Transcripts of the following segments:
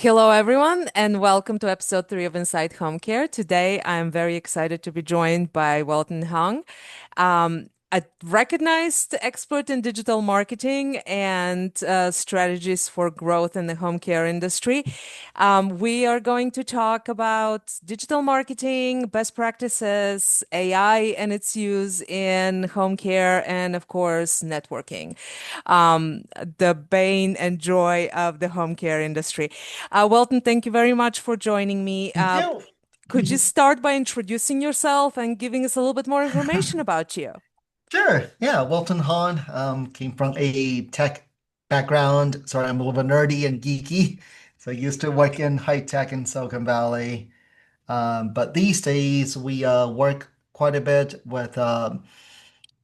Hello, everyone, and welcome to episode 3 of Inside Home Care. Today, I'm very excited to be joined by Welton Hong, a recognized expert in digital marketing and strategies for growth in the home care industry. We are going to talk about digital marketing, best practices, AI and its use in home care, and of course, networking, the bane and joy of the home care industry. Welton, thank you very much for joining me. Thank you. Could you start by introducing yourself and giving us a little bit more information about you? Sure. Yeah, Welton Hong came from a tech background. Sorry, I'm a little bit nerdy and geeky. So I used to work in high tech in Silicon Valley. But these days we work quite a bit with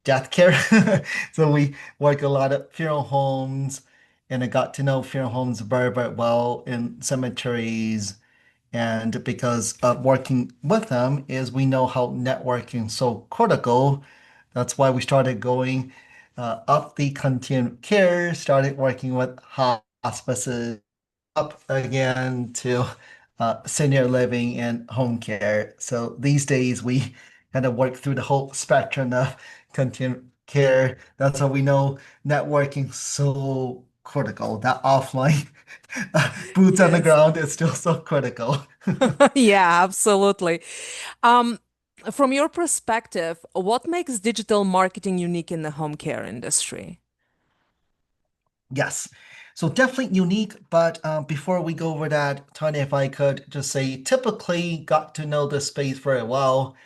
death care. So we work a lot at funeral homes, and I got to know funeral homes very, very well in cemeteries. And because of working with them is we know how networking is so critical. That's why we started going up the continuum of care, started working with hospices, up again to senior living and home care. So these days we kind of work through the whole spectrum of continuum care. That's how we know networking so critical. That offline boots on the Yes. ground is still so critical. Yeah, absolutely. Um, from your perspective, what makes digital marketing unique in the home care industry? Yes. So definitely unique, but before we go over that, Tanya, if I could just say, typically got to know the space very well.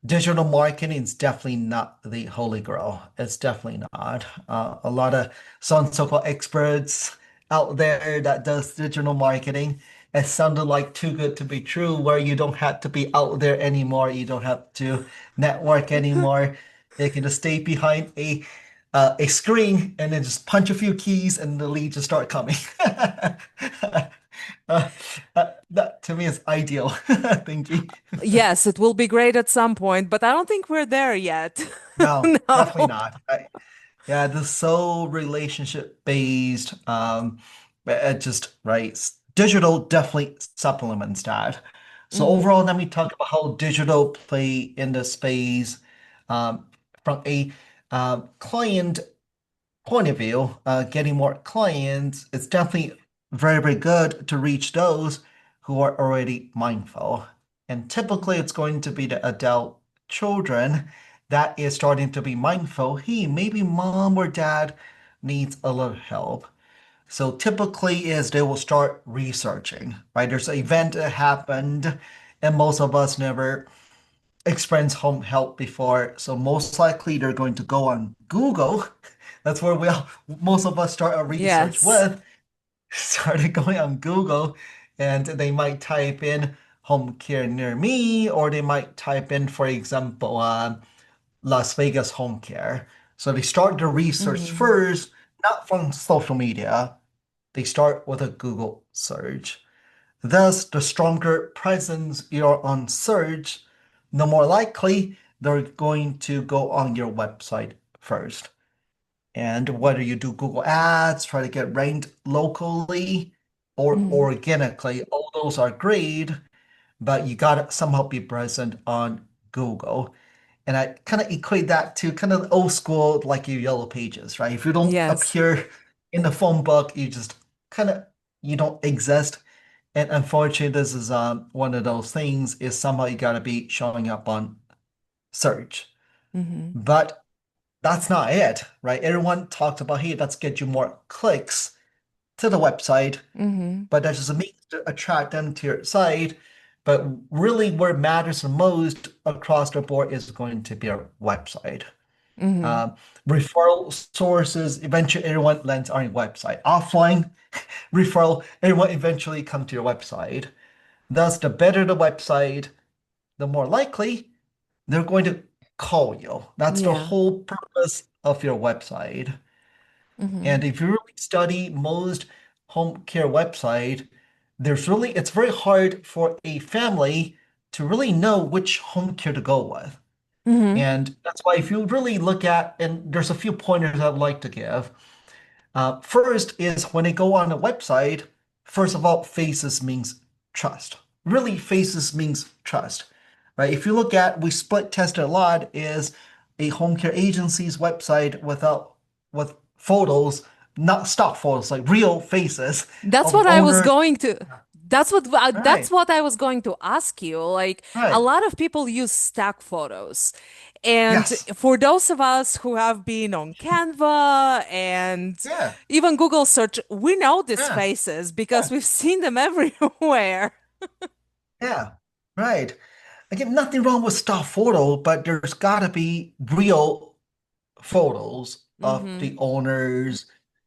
Digital marketing is definitely not the holy grail. It's definitely not. A lot of so-called experts out there that does digital marketing. It sounded like too good to be true, where you don't have to be out there anymore. You don't have to network anymore. You can just stay behind a screen and then just punch a few keys and the leads just start coming. Uh, that to me is ideal. Thank you. Yes, it will be great at some point, but I don't think we're there yet. No, definitely No. not. Yeah, the so relationship based, but it just right. Digital definitely supplements that. So Hmm. overall, let me talk about how digital play in the space um, from a client point of view. Getting more clients, it's definitely very, very good to reach those who are already mindful. And typically, it's going to be the adult children that is starting to be mindful. Hey, maybe mom or dad needs a little help. So typically is they will start researching, right? There's an event that happened, and most of us never experienced home help before. So most likely they're going to go on Google. That's where most of us start our research Yes. with. Started going on Google, and they might type in home care near me, or they might type in, for example, Las Vegas home care. So they start the research Hmm. first, not from social media. They start with a Google search. Thus, the stronger presence you're on search, the more likely they're going to go on your website first. And whether you do Google Ads, try to get ranked locally or Hmm. organically, all those are great, but you gotta somehow be present on Google. And I kind of equate that to kind of old school, like your yellow pages, right? If you don't Yes. appear in the phone book, you just kind of you don't exist. And unfortunately, this is one of those things is somehow you gotta be showing up on search. Hmm. But that's not it, right? Everyone talks about, hey, let's get you more clicks to the website, Hmm. but that just a means to attract them to your site. But really, where matters the most across the board is going to be our website. Hmm. Um, Referral sources, eventually everyone lands on your website. Offline referral, everyone eventually come to your website. Thus, the better the website, the more likely they're going to call you. That's the Yeah. whole purpose of your website. Hmm. And if you really study most home care website, it's very hard for a family to really know which home care to go with. Hmm. And that's why if you really look at, and there's a few pointers I'd like to give. First is when they go on a website, first of all, faces means trust. Really, faces means trust, right? If you look at, we split tested a lot is a home care agency's website with photos, not stock photos, like real faces That's of the what I was owner. going to that's Right, what I was going to ask you. Like a right. lot of people use stock photos. And Yes. for those of us who have been on Canva and Yeah. even Google search, we know these Yeah. faces because Yeah. we've seen them everywhere. Yeah. Right. Again, nothing wrong with stock photo, but there's gotta be real photos of Hmm. the owners,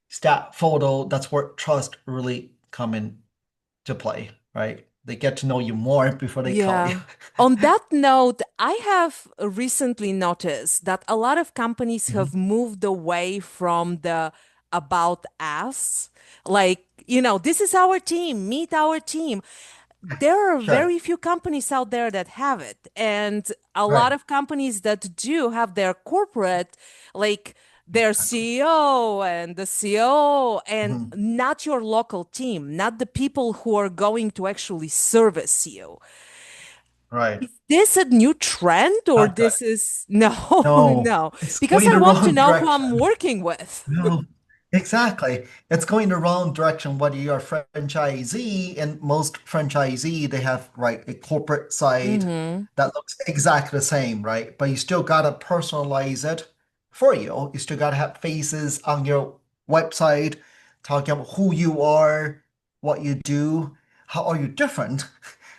stat photo. That's where trust really come into play, right? They get to know you more before they call you. Yeah. On that note, I have recently noticed that a lot of companies have Mhm. moved away from the about us. Like, this is our team, meet our team. There are Sure. very few companies out there that have it. And a lot Right. of companies that do have their corporate, like their Exactly. CEO and the COO, and Mhm. not your local team, not the people who are going to actually service you. Right. Is this a new trend or Not good. this is no, No, no, it's because going I the want to wrong know who I'm direction. working with. No, exactly. It's going the wrong direction, whether you're a franchisee, and most franchisee, they have, right, a corporate site Hmm. that looks exactly the same, right? But you still gotta personalize it for you. You still gotta have faces on your website talking about who you are, what you do, how are you different,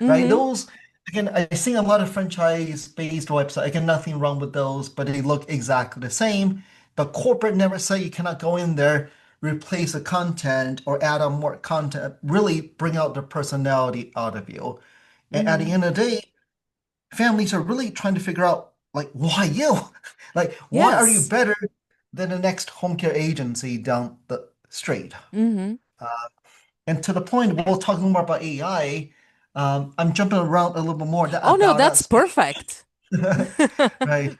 right? Hmm. Those, again, I see a lot of franchise-based websites. Again, nothing wrong with those, but they look exactly the same. But corporate never say you cannot go in there, replace the content or add on more content, really bring out the personality out of you. And at the Hmm. end of the day, families are really trying to figure out, like, why you? Like, why are you Yes. better than the next home care agency down the street? Hmm. And to the point, we're talking more about AI. I'm jumping around a little bit more. That Oh no, about that's us page, perfect. right?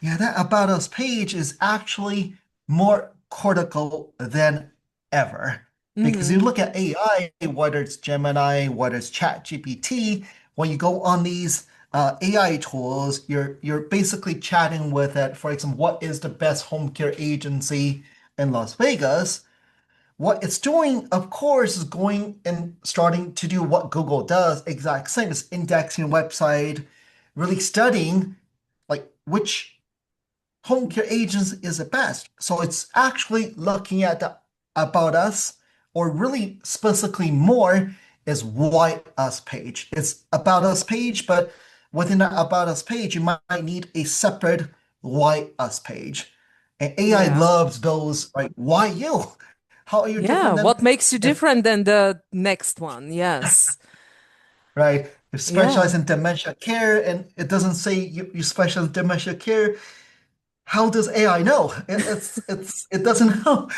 Yeah, that About Us page is actually more critical than ever. Because you Hmm. look at AI, whether it's Gemini, whether it's ChatGPT, when you go on these AI tools, you're basically chatting with it. For example, what is the best home care agency in Las Vegas? What it's doing, of course, is going and starting to do what Google does, exact same as indexing website, really studying like which home care agents is the best. So it's actually looking at the about us, or really specifically more is why us page. It's about us page, but within that about us page, you might need a separate why us page. And AI Yeah. loves those, like, why you? How are you Yeah. different than What makes you if, different than the next one? Yes. right? If you Yeah. specialize in dementia care and it doesn't say you specialize in dementia care, how does AI know? It doesn't know,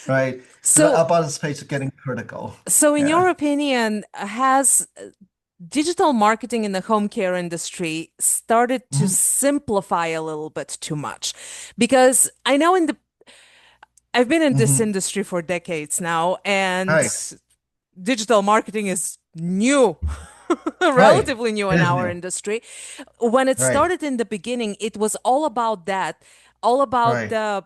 right? So the So, about space is getting critical. so in Yeah. your opinion, has digital marketing in the home care industry started to Mhm. simplify a little bit too much? Because I know I've been in this Mhm. industry for decades now, and Right. digital marketing is new, Right. relatively new It in is our new. industry. When it Right. started in the beginning, it was all about that, all about Right. the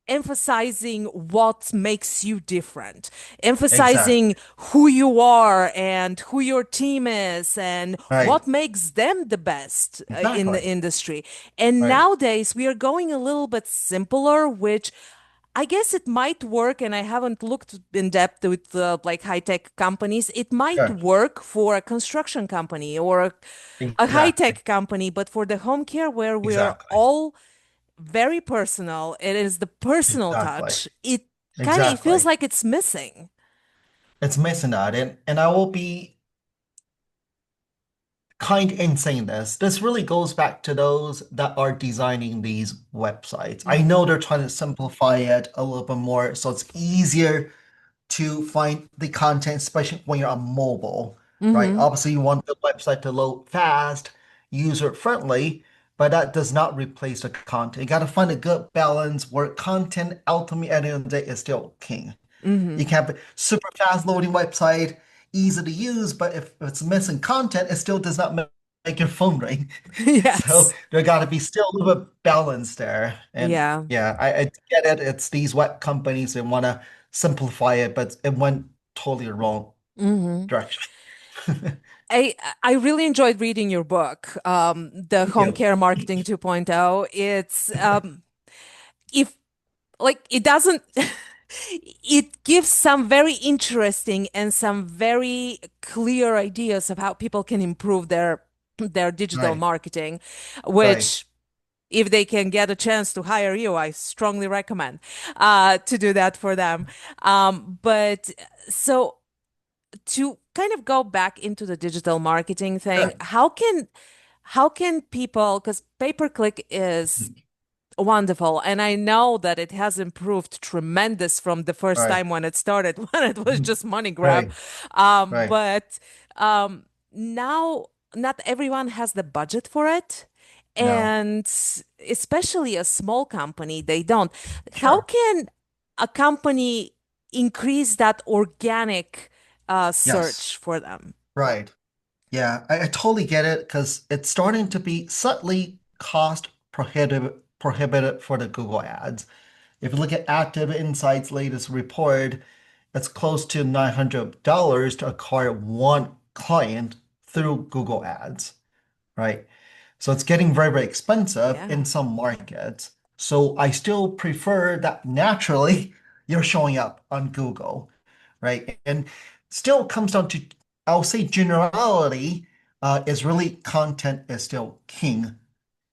emphasizing what makes you different, emphasizing Exactly. who you are and who your team is and Right. what makes them the best in the Exactly. industry. And Right. nowadays we are going a little bit simpler, which I guess it might work, and I haven't looked in depth with like high tech companies. It might Sure. work for a construction company or a high Exactly. tech company, but for the home care where we're Exactly. all very personal. It is the personal Exactly. touch. It feels Exactly. like it's missing. It's missing that. And I will be kind in saying this. This really goes back to those that are designing these websites. I know Hmm. they're trying to simplify it a little bit more so it's easier to find the content, especially when you're on mobile, right? Hmm. Obviously, you want the website to load fast, user friendly, but that does not replace the content. You got to find a good balance where content ultimately at the end of the day is still king. You Hmm. can have a super fast loading website, easy to use, but if it's missing content, it still does not make your phone ring. So Yes. there got to be still a little bit balance there. And Yeah. yeah, I get it. It's these web companies, they want to simplify it, but it went totally wrong Hmm. direction. I really enjoyed reading your book, the Thank Home you. Care Marketing 2.0. It's if like it doesn't it gives some very interesting and some very clear ideas of how people can improve their digital Right, marketing, right. which if they can get a chance to hire you, I strongly recommend to do that for them. But so to kind of go back into the digital marketing thing, Sure. how can people, because pay-per-click is wonderful, and I know that it has improved tremendous from the first Right. time when it started, when it was just money grab. Right. Right. But now not everyone has the budget for it, No. and especially a small company, they don't. How Sure. can a company increase that organic Yes. search for them? Right. Yeah, I totally get it because it's starting to be subtly cost prohibitive for the Google ads. If you look at Active Insight's latest report, it's close to $900 to acquire one client through Google Ads, right? So it's getting very, very expensive Yeah. in some markets. So I still prefer that naturally you're showing up on Google, right? And still comes down to, I'll say generality is really content is still king.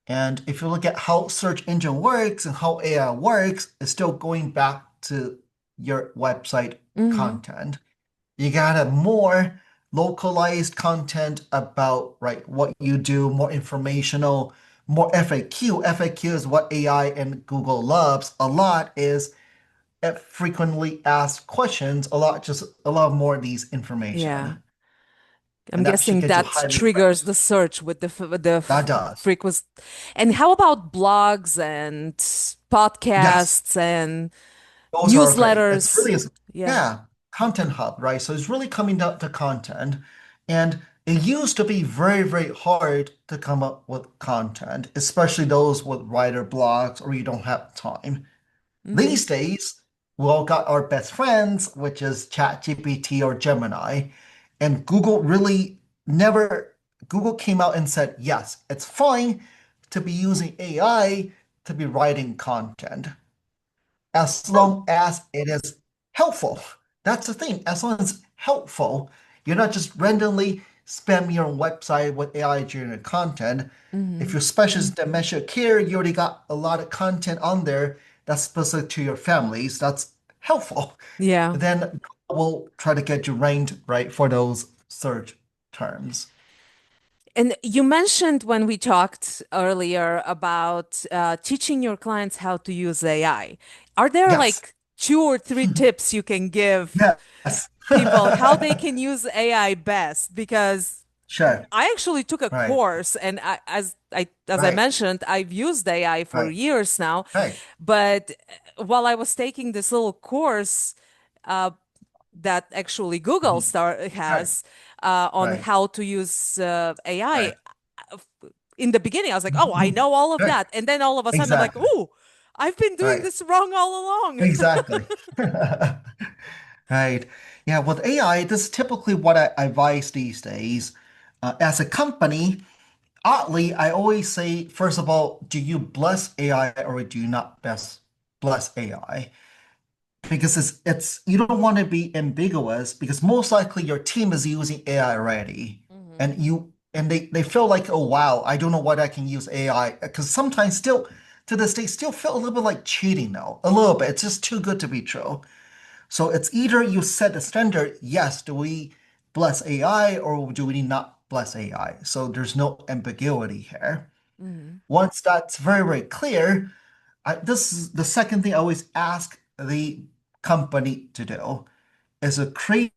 And if you look at how search engine works and how AI works, it's still going back to your website Hmm. content. You gotta more localized content about right what you do, more informational, more FAQ. FAQ is what AI and Google loves a lot is frequently asked questions, a lot just a lot more of these Yeah. information. I'm And that should guessing get you that highly triggers ranked. the search with the That does. frequency. And how about blogs and Yes. podcasts and Those are great. It's newsletters? really, Yeah. yeah, content hub, right? So it's really coming down to content. And it used to be very, very hard to come up with content, especially those with writer blogs or you don't have time. Hmm. These days, we all got our best friends, which is ChatGPT or Gemini. And Google really never, Google came out and said, yes, it's fine to be using AI to be writing content as Oh. long as it is helpful. That's the thing. As long as it's helpful, you're not just randomly spam your website with AI generated content. If Hmm. your specialist dementia care, you already got a lot of content on there that's specific to your families. That's helpful. Yeah. Then we'll try to get you ranked right for those search terms. And you mentioned when we talked earlier about teaching your clients how to use AI. Are there Yes. like two or three tips you can give Yes. people how they can use AI best? Because Sure. I actually took a Right. course, and as I Right. mentioned, I've used AI for Right. years now. Right. But while I was taking this little course uh, that actually Google Mhm. Star Right. has on Right. how to use AI, Right. in the beginning, I was like, "Oh, I Mhm. know all of Right. that," and then all of a sudden, I'm like, Exactly. "Oh, I've been doing Right. this wrong all along." Exactly. Right. Yeah, with AI, this is typically what I advise these days. As a company, oddly, I always say, first of all, do you bless AI or do you not bless AI? Because it's you don't want to be ambiguous because most likely your team is using AI already. Hmm. And they feel like, oh wow, I don't know what I can use AI. Because sometimes still to this day still feel a little bit like cheating now. A little bit. It's just too good to be true. So it's either you set the standard, yes, do we bless AI or do we not bless AI? So there's no ambiguity here. Hmm. Once that's very, very clear, this is the second thing I always ask the company to do is to create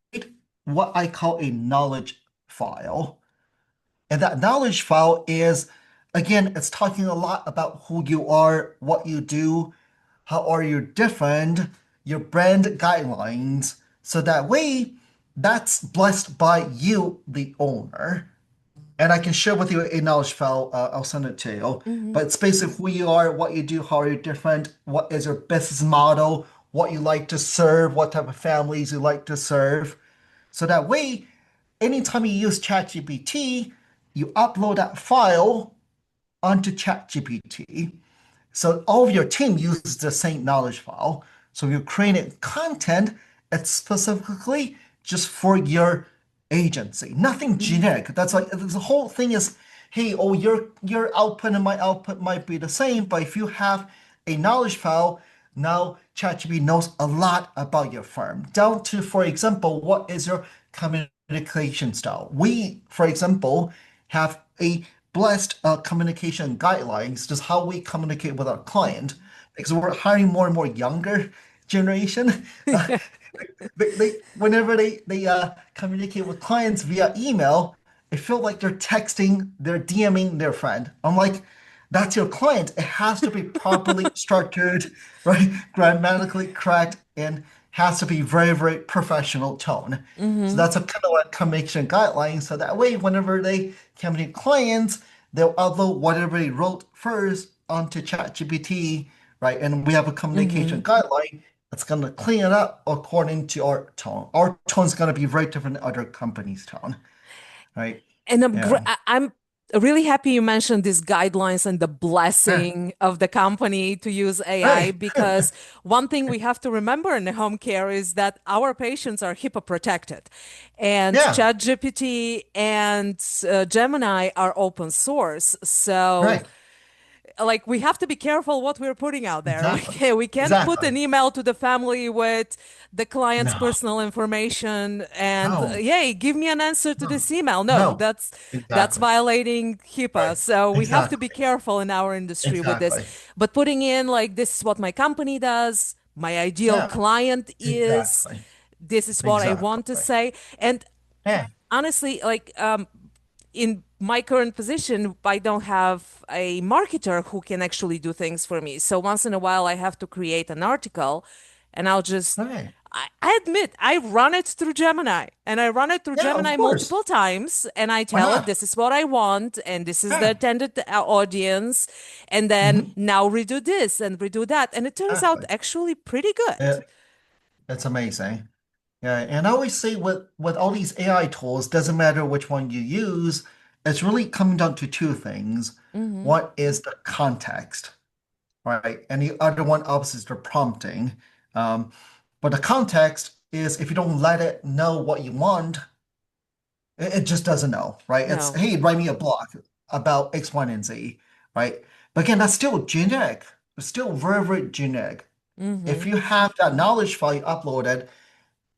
what I call a knowledge file. And that knowledge file is, again, it's talking a lot about who you are, what you do, how are you different, your brand guidelines. So that way, that's blessed by you, the owner. And I can share with you a knowledge file. I'll send it to you. Hmm. But it's basically who you are, what you do, how you're different, what is your business model, what you like to serve, what type of families you like to serve. So that way, anytime you use ChatGPT, you upload that file onto ChatGPT. So all of your team uses the same knowledge file. So you're creating content that's specifically just for your agency. Nothing Hmm. generic. That's like the whole thing is, hey, oh, your output and my output might be the same, but if you have a knowledge file, now ChatGPT knows a lot about your firm. Down to, for example, what is your communication style? We, for example, have a blessed communication guidelines, just how we communicate with our client, because we're hiring more and more younger generation. Uh, whenever they communicate with clients via email, it feels like they're texting, they're DMing their friend. I'm like, that's your client. It has to be properly structured, right? Grammatically correct, and has to be very, very professional tone. So Hmm. that's a kind of like communication guideline. So that way, whenever they communicate clients, they'll upload whatever they wrote first onto ChatGPT, right? And we have a communication Hmm. guideline that's going to clean it up according to our tone. Our tone is going to be very different than other companies' tone, right? And Yeah. I'm really happy you mentioned these guidelines and the Yeah. blessing of the company to use AI Right. because one thing we have to remember in the home care is that our patients are HIPAA protected. And Yeah. ChatGPT and Gemini are open source. So Right. like we have to be careful what we're putting out there. Exactly. We can't put Exactly. an email to the family with the client's No. personal information and No. yay, give me an answer to No. this email. No, No. that's Exactly. violating HIPAA. Right. So we have to be Exactly. careful in our industry with this. Exactly. But putting in like this is what my company does, my ideal Yeah. client is, Exactly. this is what I want to Exactly. say. And Yeah. honestly, like in my current position, I don't have a marketer who can actually do things for me. So once in a while, I have to create an article and I'll just, Right. I admit, I run it through Gemini and I run it through Yeah, of Gemini course. multiple times and I Why tell it, not? this is what I want and this is the Yeah. intended audience. And then Hmm. now redo this and redo that. And it turns out Exactly. actually pretty good. It's amazing. Yeah, and I always say with all these AI tools, doesn't matter which one you use, it's really coming down to two things. Hmm. One is the context, right? And the other one obviously is the prompting. Um, but the context is if you don't let it know what you want, it just doesn't know, right? It's, No. hey, write me a blog about X, Y, and Z, right? But again, that's still generic. It's still very, very generic. If Hmm. you have that knowledge file you uploaded,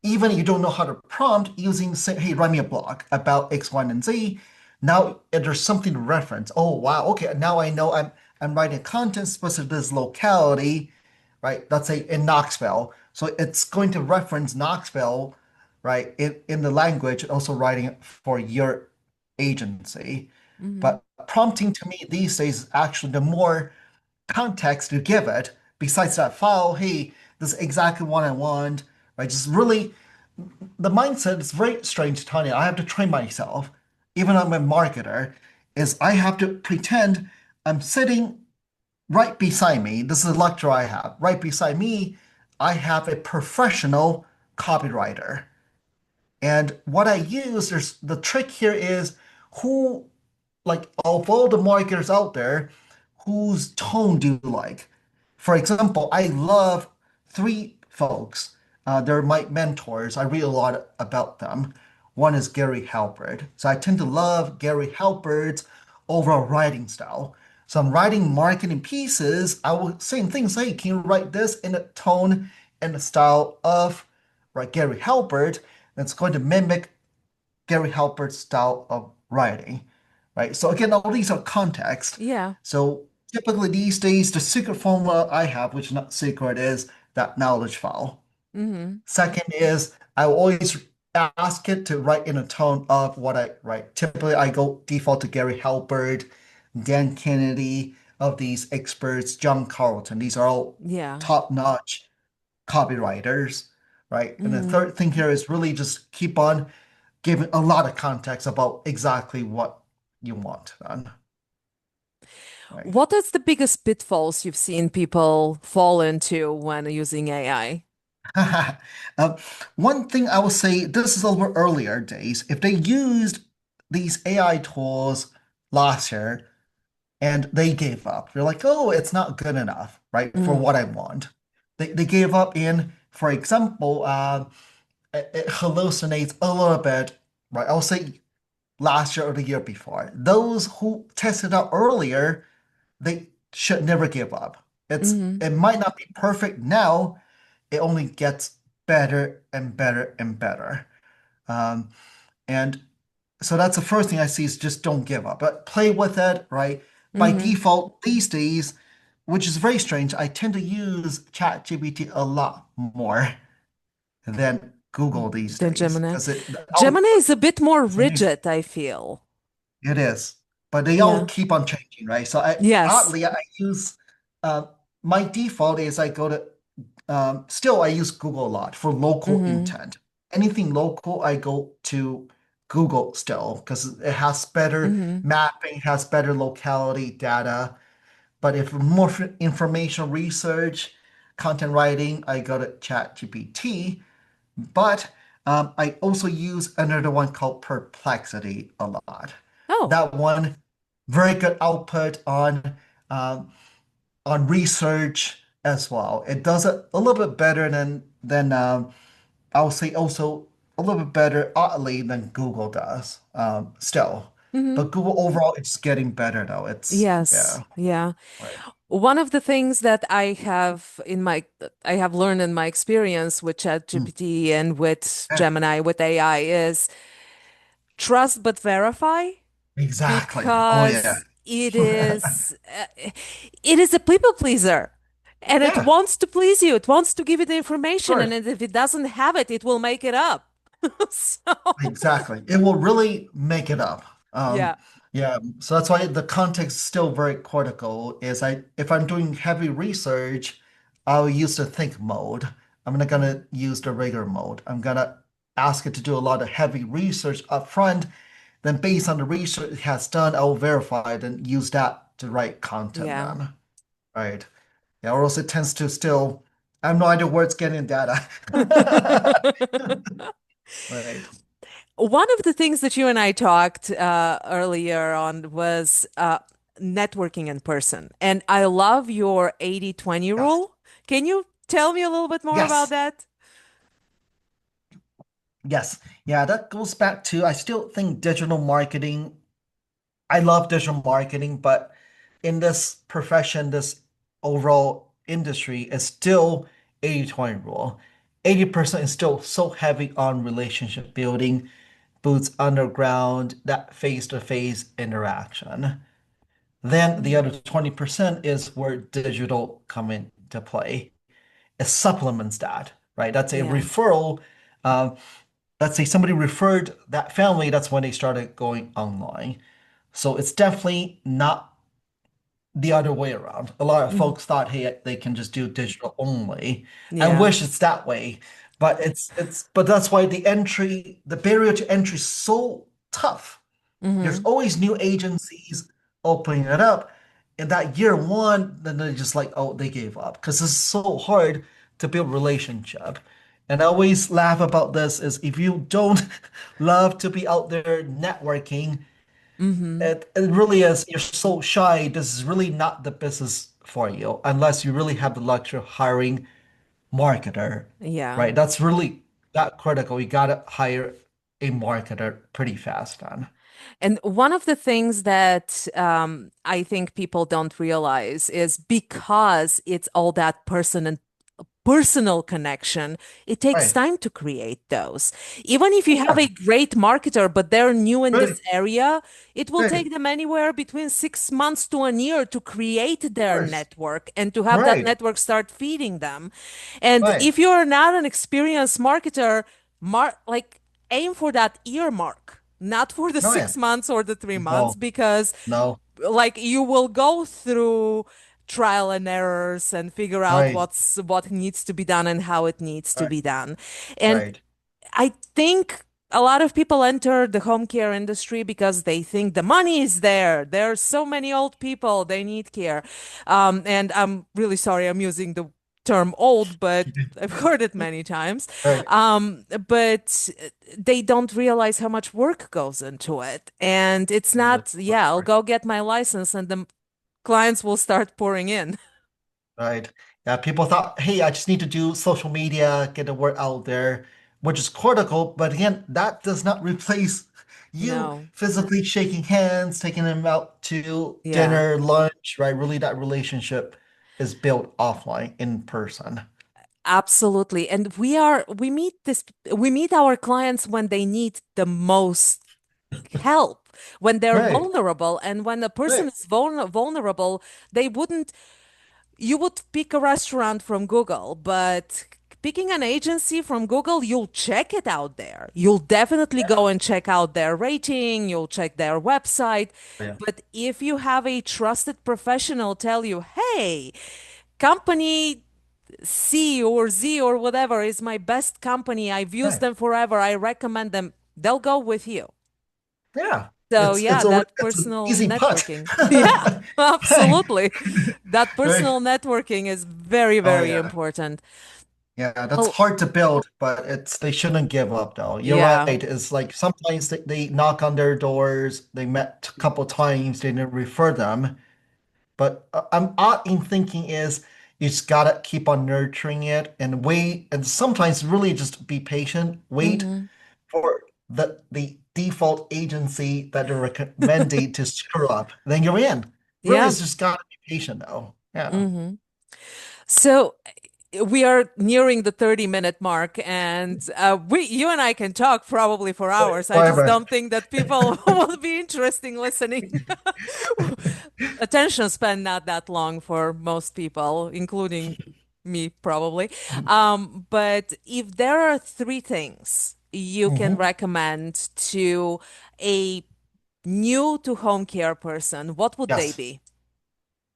even if you don't know how to prompt using, say, hey, write me a blog about X, Y, and Z. Now there's something to reference. Oh, wow. Okay. Now I know I'm writing content specific to this locality, right? Let's say in Knoxville. So it's going to reference Knoxville, right, in the language, also writing it for your agency. Hmm. But prompting to me these days is actually the more context you give it, besides that file, hey, this is exactly what I want, right? Just really the mindset is very strange, Tanya. I have to train myself, even though I'm a marketer, is I have to pretend I'm sitting right beside me. This is a lecture I have. Right beside me, I have a professional copywriter. And what I use, there's the trick here is who, like, of all the marketers out there, whose tone do you like? For example, I love three folks. They're my mentors. I read a lot about them. One is Gary Halbert. So I tend to love Gary Halbert's overall writing style. So I'm writing marketing pieces. I will same things. Hey, can you write this in a tone and the style of right Gary Halbert? That's going to mimic Gary Halbert's style of writing, right? So again, all these are context. Yeah. So typically these days, the secret formula I have, which is not secret, is that knowledge file. Hmm. Second is I will always ask it to write in a tone of what I write. Typically, I go default to Gary Halbert, Dan Kennedy, of these experts, John Carlton. These are all Yeah. top notch copywriters, right? And the Mm. third thing here is really just keep on giving a lot of context about exactly what you want done, right? What is the biggest pitfalls you've seen people fall into when using AI? Um, One thing I will say, this is over earlier days. If they used these AI tools last year and they gave up, they're like, oh, it's not good enough, right, for Mm. what I want. They gave up in, for example, it hallucinates a little bit, right? I'll say last year or the year before. Those who tested out earlier, they should never give up. Mm. It might not be perfect now, it only gets better and better and better. Um, and so that's the first thing I see is just don't give up, but play with it, right? By Mm. default, these days, which is very strange, I tend to use ChatGPT a lot more than Google these Than days Gemini. because Gemini is a bit more Gemini's rigid, I feel. it is, but they all Yeah. keep on changing, right? So Yes. I use uh, my default is I go to still I use Google a lot for local Mm-hmm. intent. Anything local, I go to Google still because it has better Mm-hmm. mapping, has better locality data. But if more information research, content writing, I go to ChatGPT. But I also use another one called Perplexity a lot. Oh. That one, very good output um, on research as well. It does it a little bit better than I would say also a little bit better, oddly, than Google does. Still, Mm-hmm. but Google overall, it's getting better though. It's Yes. yeah, Yeah. right. One of the things that I have learned in my experience with Mm, ChatGPT and with yeah, Gemini, with AI is trust but verify exactly. Oh yeah, because it is a people pleaser and it yeah. wants to please you. It wants to give you the Of information, and course. if it doesn't have it, it will make it up. So, Exactly. It will really make it up. yeah. Yeah. So that's why the context is still very critical. Is if I'm doing heavy research, I'll use the think mode. I'm not gonna use the regular mode. I'm gonna ask it to do a lot of heavy research up front. Then based on the research it has done, I will verify it and use that to write content Yeah. then. Right. Yeah, or else it tends to still, I have no idea where it's getting data. Right. One of the things that you and I talked earlier on was networking in person. And I love your 80/20 Yes. rule. Can you tell me a little bit more about Yes. that? Yes. Yeah, that goes back to I still think digital marketing, I love digital marketing, but in this profession, this overall industry is still 80/20 rule. 80% is still so heavy on relationship building, boots underground, that face-to-face interaction. Then the other Mhm. 20% is where digital come into play. It supplements that, right? That's a Yeah. referral. Uh, let's say somebody referred that family, that's when they started going online. So it's definitely not the other way around. A lot of Mhm. folks thought, hey, they can just do digital only. I Yeah. wish it's that way, but but that's why the barrier to entry is so tough. There's Hmm. always new agencies opening it up. In that year one, then they're just like, oh, they gave up because it's so hard to build relationship. And I always laugh about this is if you don't love to be out there networking, Hmm. it really is, you're so shy, this is really not the business for you unless you really have the luxury of hiring marketer, Yeah. right? That's really that critical. You gotta hire a marketer pretty fast on. And one of the things that I think people don't realize is because it's all that personal connection, it takes Right, time to create those. Even if you have yeah, a great marketer, but they're new in right, this area, it will right, take them anywhere between 6 months to a year to create of their course, network and to have that right, network start feeding them. And right, if you're not an experienced marketer, like aim for that year mark, not for the oh yeah, 6 months or the 3 months, no, because no, like you will go through trial and errors and figure out Right. what needs to be done and how it needs to Right. be done. And Right. I think a lot of people enter the home care industry because they think the money is there. There are so many old people, they need care. And I'm really sorry I'm using the term old, but I've heard it many times. Right. But they don't realize how much work goes into it. And it's That's not, yeah, I'll right. go get my license and the clients will start pouring in. Right. Yeah, people thought, hey, I just need to do social media, get the word out there, which is critical. But again, that does not replace you No. physically shaking hands, taking them out to Yeah. dinner, lunch, right? Really, that relationship is built offline in person. Absolutely. And we meet our clients when they need the most help, when they're Right. vulnerable. And when a person Right. is vulnerable, they wouldn't, you would pick a restaurant from Google, but picking an agency from Google, you'll check it out there. You'll definitely go and check out their rating, you'll check their website. Yeah. But if you have a trusted professional tell you, hey, company C or Z or whatever is my best company. I've used Right. them forever. I recommend them. They'll go with you. Yeah. So It's yeah, it's a that it's an personal easy putt. networking. Yeah, Right. absolutely. That Right. personal networking is very, Oh very yeah. important. Yeah, that's Well, hard to build, but it's they shouldn't give up though. You're right. yeah. It's like sometimes they knock on their doors, they met a couple times, they didn't refer them. But I'm odd in thinking is you just gotta keep on nurturing it and wait, and sometimes really just be patient, wait Hmm. for the default agency that they're recommending to screw up. Then you're in. Really, Yeah. it's just gotta be patient though. Yeah. Hmm. So we are nearing the 30-minute mark, and you and I can talk probably for hours. I just Forever. don't think that people will be interested in listening. Attention span not that long for most people, including me probably. But if there are three things you can Mhm. recommend to a new to home care person, what would they Yes. be?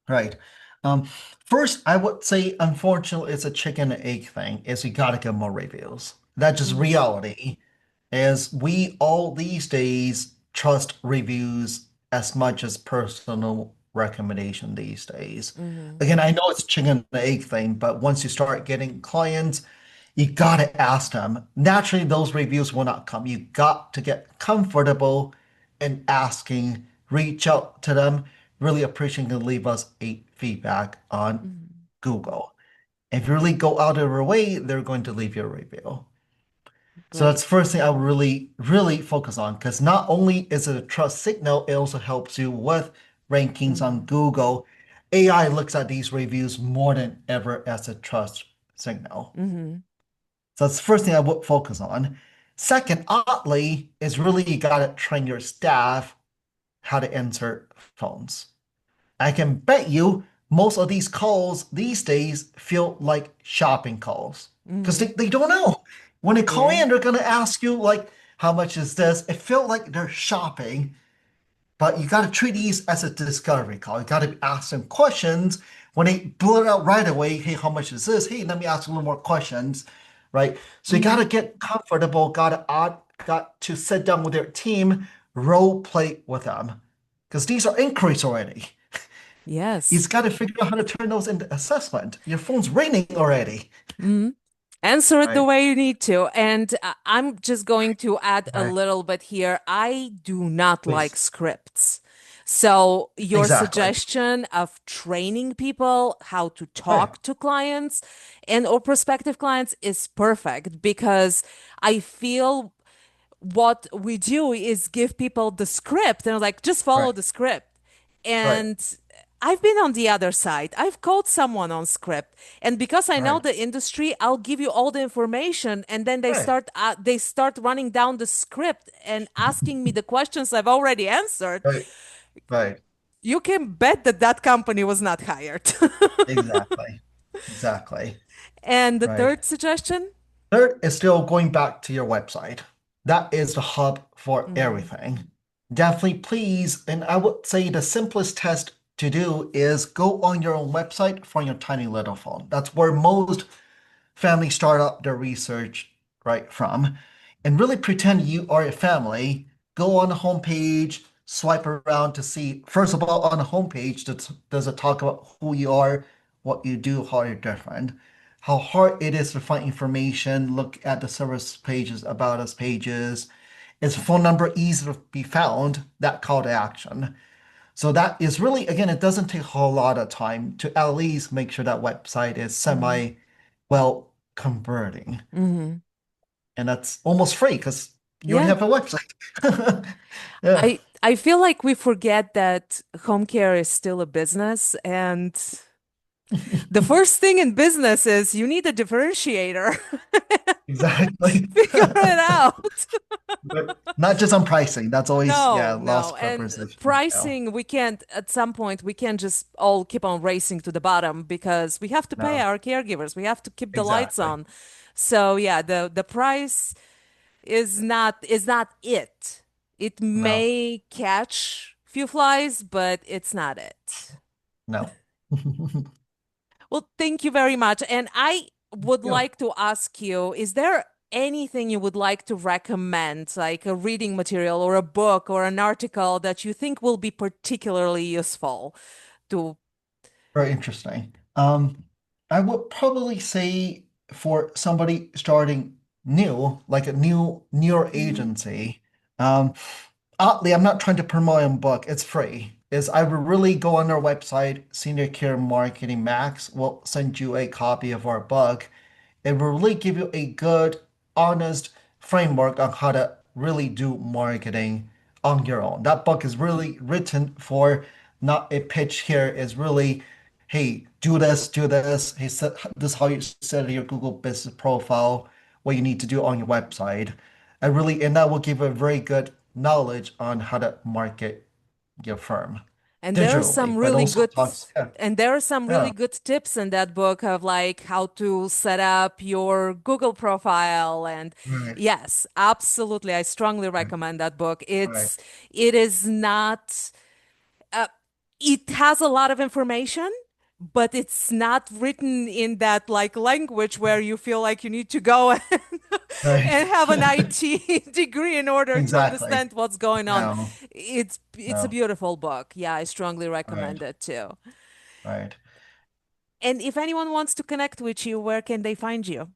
Right. Um, First, I would say, unfortunately, it's a chicken and egg thing, is you gotta get more reviews. That's just Hmm. reality, is we all these days trust reviews as much as personal recommendation these days. Hmm. Again, I know it's chicken and egg thing, but once you start getting clients, you gotta ask them. Naturally, those reviews will not come. You got to get comfortable in asking, reach out to them. Really appreciate you leave us a feedback on Hmm. Google. If you really go out of their way, they're going to leave you a review. So Great. that's the first thing I would really, really focus on because not only is it a trust signal, it also helps you with rankings on Hmm. Google. AI looks at these reviews more than ever as a trust signal. Hmm. So that's the first thing I would focus on. Second, oddly, is really you gotta train your staff how to answer phones. I can bet you most of these calls these days feel like shopping calls because Hmm. they don't know. When they call Yeah. in, they're gonna ask you like, how much is this? It felt like they're shopping, but you got to treat these as a discovery call. You got to ask them questions. When they blurt out right away, hey, how much is this? Hey, let me ask you a little more questions, right? So you got Hmm. to get comfortable, got to sit down with their team, role play with them. Because these are inquiries already. Yes. You've got to figure out how to turn those into assessment. Your phone's ringing already. Hmm. Answer it the Right, way you need to. And I'm just going to add a right. little bit here. I do not like Please. scripts. So, your Exactly. suggestion of training people how to Right, talk to clients and or prospective clients is perfect because I feel what we do is give people the script and like just follow right, the script. right, And I've been on the other side. I've called someone on script, and because I know right, the industry, I'll give you all the information, and then right, they start running down the script and asking me the questions I've already answered. right, right, You can bet that that company was not hired. exactly. Exactly. And the Right. third suggestion? Third is still going back to your website. That is the hub for Mm, everything. Definitely please, and I would say the simplest test to do is go on your own website from your tiny little phone. That's where most families start up their research right from. And really pretend you are a family. Go on the homepage, swipe around to see, first of all, on the homepage, does it talk about who you are, what you do, how you're different, how hard it is to find information, look at the service pages, about us pages. Is phone number easy to be found? That call to action. So that is really, again, it doesn't take a whole lot of time to at least make sure that website is Hmm. semi well converting. Hmm. And that's almost free because you already Yeah. have a website. Yeah, I feel like we forget that home care is still a business, and the first thing in business is you need a differentiator. exactly. Figure it out. But not just on pricing. That's always, yeah, No, lost no. And preposition. No, pricing, we can't, at some point, we can't just all keep on racing to the bottom because we have to pay no, our caregivers. We have to keep the lights exactly. on. So yeah, the price is not it. It No, may catch few flies, but it's not it. no. Well, thank you very much. And I would Yeah. like to ask you, is there anything you would like to recommend, like a reading material or a book or an article that you think will be particularly useful to? Very interesting. I would probably say for somebody starting new, like a newer Mhm. agency, um, oddly, I'm not trying to promote a book. It's free. Is I would really go on our website, Senior Care Marketing Max will send you a copy of our book. It will really give you a good, honest framework on how to really do marketing on your own. That book is really written for not a pitch here, is really, hey, do this, do this. Hey, this is how you set your Google business profile, what you need to do on your website. And that will give a very good knowledge on how to market your firm And there are some digitally, but really also good talks, yeah, and there are some yeah, really good tips in that book of like how to set up your Google profile. And right, yes, absolutely, I strongly right, recommend that book. right, It is not uh, it has a lot of information, but it's not written in that like language where you feel like you need to go and, right. and have an IT degree in order to Exactly. understand what's going on. No, It's a no, beautiful book. Yeah, I strongly right, recommend it too. right. And if anyone wants to connect with you, where can they find you?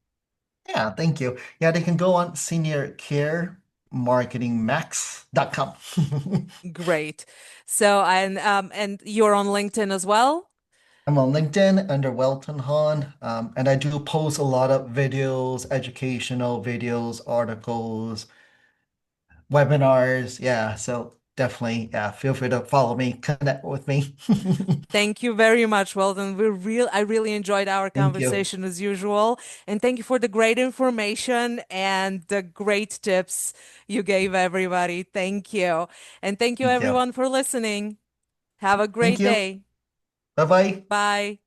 Yeah, thank you. Yeah, they can go on seniorcaremarketingmax.com. Great. So and you're on LinkedIn as well? I'm on LinkedIn under Welton Hong, and I do post a lot of videos, educational videos, articles, webinars. Yeah, so definitely, yeah, feel free to follow me, connect with me. Thank you very much, Weldon. I really enjoyed our Thank you. conversation as usual. And thank you for the great information and the great tips you gave everybody. Thank you. And thank you Thank you. everyone for listening. Have a Thank great you. day. Bye bye. Bye.